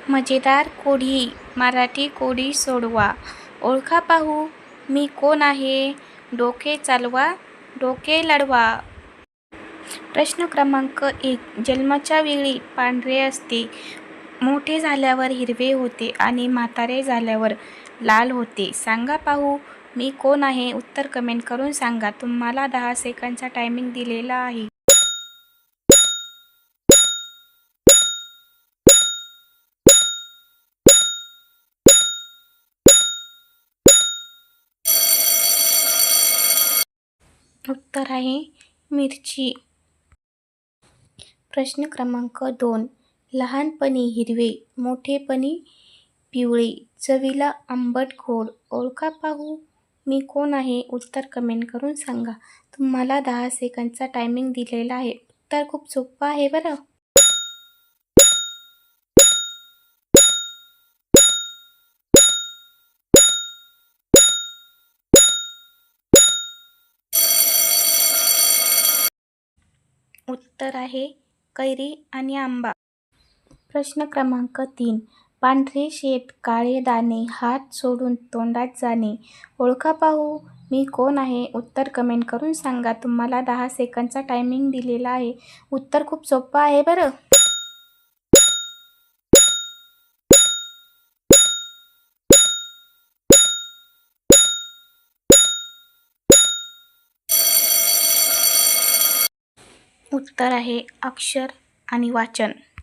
मजेदार कोडी मराठी कोडी सोडवा. ओळखा पाहू मी कोण आहे. डोके चालवा, डोके लढवा. प्रश्न क्रमांक 1. जन्माच्या वेळी पांढरे असते, मोठे झाल्यावर हिरवे होते आणि म्हातारे झाल्यावर लाल होते. सांगा पाहू मी कोण आहे. उत्तर कमेंट करून सांगा. तुम्हाला 10 सेकंदचा टायमिंग दिलेला आहे. उत्तर आहे मिरची. प्रश्न क्रमांक 2. लहानपणी हिरवे, मोठेपणी पिवळे, चवीला आंबट गोड. ओळखा पाहू मी कोण आहे. उत्तर कमेंट करून सांगा. तुम्हाला 10 सेकंदचा टायमिंग दिलेला आहे. उत्तर खूप सोपं आहे बरं. उत्तर आहे कैरी आणि आंबा. प्रश्न क्रमांक 3. पांढरे शेत, काळे दाणे, हात सोडून तोंडात जाणे. ओळखा पाहू मी कोण आहे. उत्तर कमेंट करून सांगा. तुम्हाला 10 सेकंदचा टायमिंग दिलेला आहे. उत्तर खूप सोपं आहे बरं. उत्तर आहे अक्षर आणि वाचन.